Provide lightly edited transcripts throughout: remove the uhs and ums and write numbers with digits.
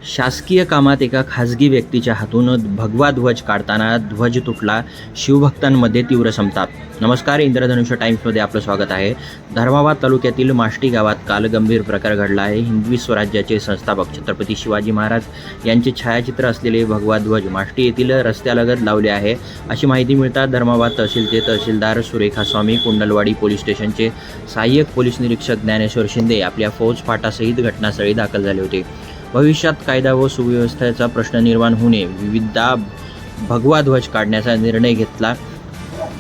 शासकीय कामात एका खाजगी व्यक्तीच्या हातून भगवा ध्वज काढताना ध्वज तुटला, शिवभक्तांमध्ये तीव्र संताप. नमस्कार, इंद्रधनुष्य टाइम्समध्ये आपलं स्वागत आहे. धर्माबाद तालुक्यातील माष्टी गावात काल गंभीर प्रकार घडला आहे. हिंदवी स्वराज्याचे संस्थापक छत्रपती शिवाजी महाराज यांचे छायाचित्र असलेले भगवा ध्वज माष्टी येथील रस्त्यालगत लावले आहे, अशी माहिती मिळतात धर्माबाद तहसीलचे तहसीलदार सुरेखा स्वामी, कुंडलवाडी पोलीस स्टेशनचे सहाय्यक पोलीस निरीक्षक ज्ञानेश्वर शिंदे आपल्या फौज फाटासहित घटनास्थळी दाखल झाले होते. भविष्यात कायदा व सुव्यवस्थेचा प्रश्न निर्माण होऊ नये, विविधदा भगवा ध्वज काढण्याचा निर्णय घेतला.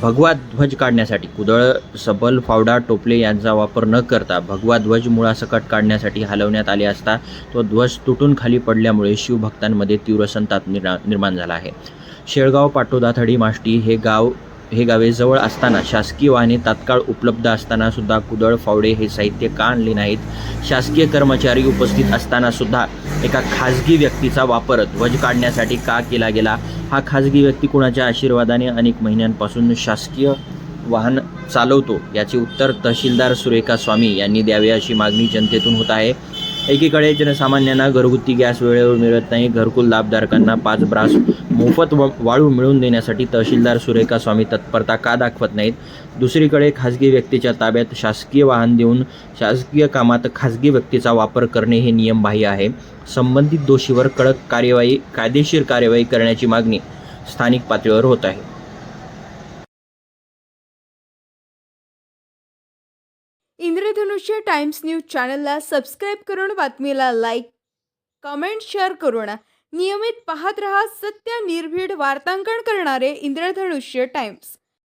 भगवा ध्वज काढण्यासाठी कुदळ, सबल, फावडा, टोपले यांचा वापर न करता भगवा ध्वज मुळासकट काढण्यासाठी हलवण्यात आले असता तो ध्वज तुटून खाली पडल्यामुळे शिवभक्तांमध्ये तीव्र संताप निर्माण झाला आहे. शेळगाव, पाटोदा, थडी, माष्टी हे गावे जवळ असताना, शासकीय वाहने तात्काळ उपलब्ध असताना सुद्धा कुदळ, फावडे हे साहित्य का आणले नाहीत? शासकीय कर्मचारी उपस्थित असताना सुद्धा एका खाजगी व्यक्तीचा वापर ध्वज काढण्यासाठी का केला गेला? हा खाजगी व्यक्ती कुणाच्या आशीर्वादाने अनेक महिन्यांपासून शासकीय वाहन चालवतो? याचे उत्तर तहसीलदार सुरेखा स्वामी यांनी द्यावे, अशी मागणी जनतेतून होत आहे. एकीकडे जनसामान्यांना घरगुती गॅस वेळेवर मिळत नाही, घरकुल लाभधारकांना 5 ब्रास मोफत वाळू मिळवून देण्यासाठी तहसीलदार सुरेखा स्वामी तत्परता का दाखवत नाहीत? दुसरीकडे खाजगी व्यक्तीच्या ताब्यात शासकीय वाहन देऊन शासकीय कामात खाजगी व्यक्तीचा वापर करणे हे नियमबाह्य आहे. संबंधित दोषीवर कडक कायदेशीर कार्यवाही करण्याची मागणी स्थानिक पातळीवर होत आहे. इंद्रधनुष्य टाइम्स न्यूज चॅनलला सबस्क्राईब करून बातमीला लाईक, कमेंट, शेअर करून नियमित पाहत रहा. सत्य, निर्भीड वार्तांकन करणारे इंद्रधनुष्य टाइम्स.